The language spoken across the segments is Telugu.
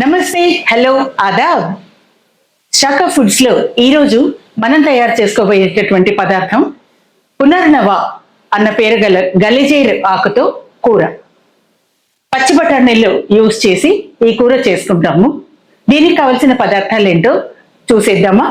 నమస్తే, హలో, ఆదాబ్. శాఖ ఫుడ్స్ లో ఈరోజు మనం తయారు చేసుకోబోయేటటువంటి పదార్థం పునర్నవ అన్న పేరు గల గలిజేరు ఆకుతో కూర. పచ్చి బఠానీలు యూజ్ చేసి ఈ కూర చేసుకుంటాము. దీనికి కావలసిన పదార్థాలు ఏంటో చూసేద్దామా.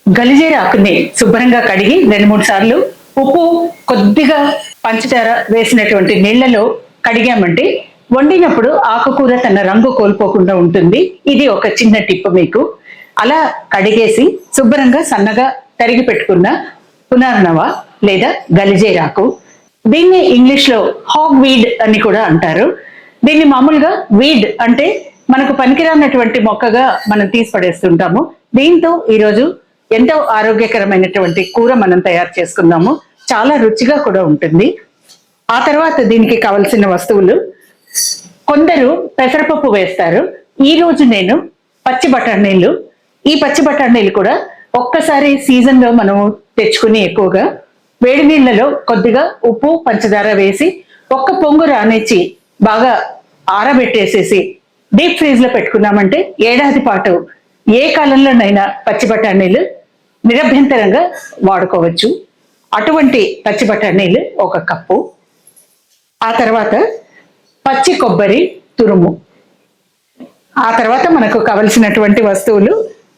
గలిజేరు ఆకుని శుభ్రంగా కడిగి 2-3 సార్లు ఉప్పు కొద్దిగా పంచదార వేసినటువంటి నీళ్లలో కడిగామంటే వండినప్పుడు ఆకుకూర తన రంగు కోల్పోకుండా ఉంటుంది. ఇది ఒక చిన్న టిప్ మీకు. అలా కడిగేసి శుభ్రంగా సన్నగా తరిగి పెట్టుకున్న పునర్నవ లేదా గలిజేరాకు. దీన్ని ఇంగ్లీష్ లో హాగ్ వీడ్ అని కూడా అంటారు. దీన్ని మామూలుగా వీడ్ అంటే మనకు పనికిరానటువంటి మొక్కగా మనం తీసి పడేస్తుంటాము. దీంతో ఈరోజు ఎంతో ఆరోగ్యకరమైనటువంటి కూర మనం తయారు చేసుకుందాము. చాలా రుచిగా కూడా ఉంటుంది. ఆ తర్వాత దీనికి కావలసిన వస్తువులు, కొందరు పెసరపప్పు వేస్తారు. ఈ రోజు నేను పచ్చి బఠానీలు, ఈ పచ్చి బఠానీలు కూడా ఒక్కసారి సీజన్ లో మనము తెచ్చుకుని ఎక్కువగా వేడి నీళ్లలో కొద్దిగా ఉప్పు పంచదార వేసి ఒక్క పొంగు రానిచ్చి బాగా ఆరబెట్టేసేసి డీప్ ఫ్రీజ్ లో పెట్టుకున్నామంటే ఏడాది పాటు ఏ కాలంలోనైనా పచ్చి బఠానీలు నిరభ్యంతరంగా వాడుకోవచ్చు. అటువంటి పచ్చి బఠానీలు 1 కప్పు. ఆ తర్వాత పచ్చి కొబ్బరి తురుము. ఆ తర్వాత మనకు కావలసినటువంటి వస్తువులు,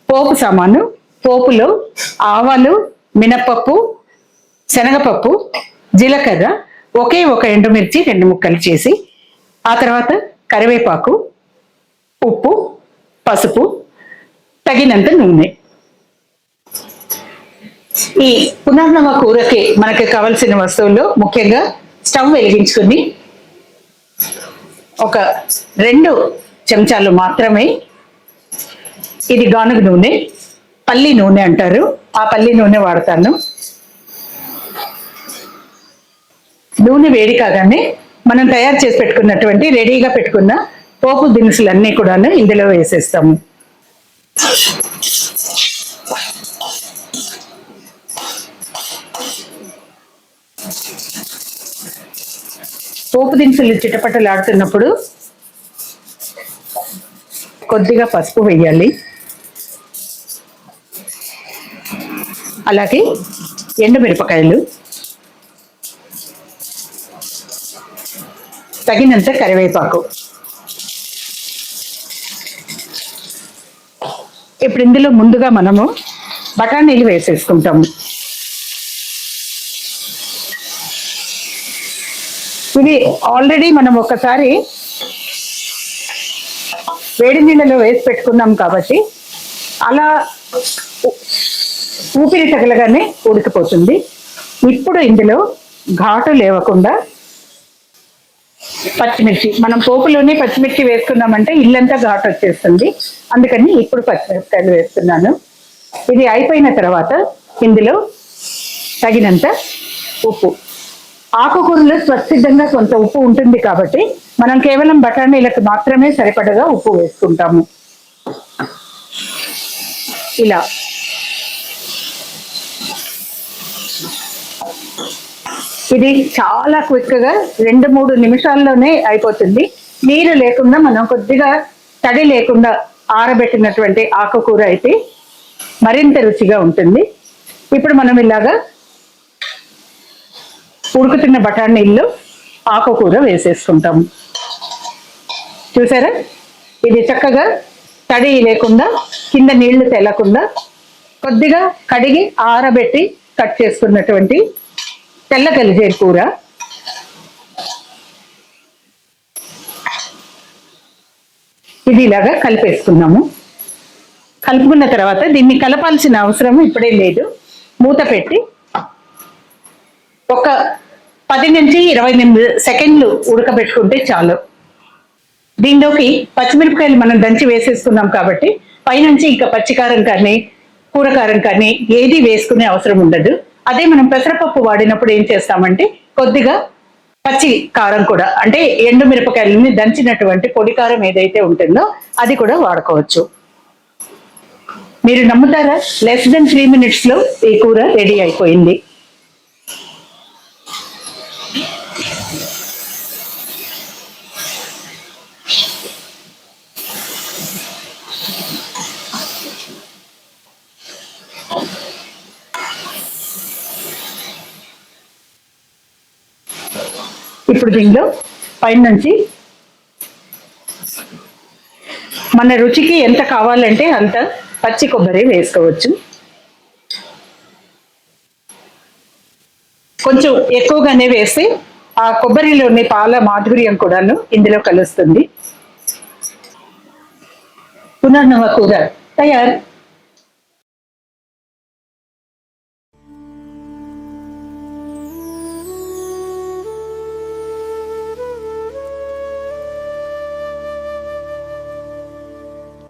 పోపు సామాను. పోపులో ఆవాలు, మినపప్పు, శనగపప్పు, జీలకర్ర, ఒకే ఒక ఎండుమిర్చి 2 ముక్కలు చేసి, ఆ తర్వాత కరివేపాకు, ఉప్పు, పసుపు, తగినంత నూనె. ఈ పునర్నవ కూరకి మనకి కావలసిన వస్తువుల్లో ముఖ్యంగా స్టవ్ వెలిగించుకుని ఒక 2 చెంచాలు మాత్రమే, ఇది గానుగ నూనె, పల్లి నూనె అంటారు, ఆ పల్లి నూనె వాడతాను. నూనె వేడి కాగానే మనం తయారు చేసి పెట్టుకున్నటువంటి రెడీగా పెట్టుకున్న పోపు దినుసులన్నీ కూడా ఇందులో వేసేస్తాము. పోపు దినుసులు చిటపటలాడుతున్నప్పుడు కొద్దిగా పసుపు వేయాలి. అలాగే ఎండుమిరపకాయలు, తగినంత కరివేపాకు. ఇప్పుడు ఇందులో ముందుగా మనము బఠానీలు వేసేసుకుంటాము. ఇది ఆల్రెడీ మనం ఒకసారి వేడి నీళ్ళలో వేసి పెట్టుకున్నాం కాబట్టి అలా ఊపిరి తగలగానే ఉడికిపోతుంది. ఇప్పుడు ఇందులో ఘాటు లేవకుండా పచ్చిమిర్చి, మనం పోపులోనే పచ్చిమిర్చి వేసుకున్నామంటే ఇల్లంతా ఘాటు వచ్చేస్తుంది. అందుకని ఇప్పుడు పచ్చిమిరపకాయలు వేస్తున్నాను. ఇది అయిపోయిన తర్వాత ఇందులో తగినంత ఉప్పు. ఆకుకూరలో స్వచ్ఛందంగా కొంత ఉప్పు ఉంటుంది కాబట్టి మనం కేవలం బఠానీలకు మాత్రమే సరిపడగా ఉప్పు వేసుకుంటాము. ఇలా ఇది చాలా క్విక్గా 2-3 నిమిషాల్లోనే అయిపోతుంది. నీరు లేకుండా మనం కొద్దిగా తడి లేకుండా ఆరబెట్టినటువంటి ఆకుకూర అయితే మరింత రుచిగా ఉంటుంది. ఇప్పుడు మనం ఇలాగా ఉడుకుతున్న బఠానీల్లో ఆకుకూర వేసేసుకుంటాము. చూసారా, ఇది చక్కగా తడి లేకుండా కింద నీళ్లు తెల్లకుండా కొద్దిగా కడిగి ఆరబెట్టి కట్ చేసుకున్నటువంటి తెల్ల గలిజేరు కూర. ఇది ఇలాగా కలిపేసుకున్నాము. కలుపుకున్న తర్వాత దీన్ని కలపాల్సిన అవసరం ఇప్పుడే లేదు. మూత పెట్టి ఒక 10 నుంచి 28 సెకండ్లు ఉడకబెట్టుకుంటే చాలు. దీనిలోకి పచ్చిమిరపకాయలు మనం దంచి వేసేసుకున్నాం కాబట్టి పైనుంచి ఇంకా పచ్చికారం కానీ కూరకారం కానీ ఏది వేసుకునే అవసరం ఉండదు. అదే మనం పెసరపప్పు వాడినప్పుడు ఏం చేస్తామంటే కొద్దిగా పచ్చి కారం కూడా, అంటే ఎండు మిరపకాయలని దంచినటువంటి పొడి కారం ఏదైతే ఉంటుందో అది కూడా వాడుకోవచ్చు. మీరు నమ్ముతారా, లెస్ దెన్ 3 minutes లో ఈ కూర రెడీ అయిపోయింది. ఇప్పుడు దీనిలో పైన నుంచి మన రుచికి ఎంత కావాలంటే అంత పచ్చి కొబ్బరి వేసుకోవచ్చు. కొంచెం ఎక్కువగానే వేసి ఆ కొబ్బరిలోని పాల మాధుర్యం కూడాను ఇందులో కలుస్తుంది. పునర్నవ కూర తయారు.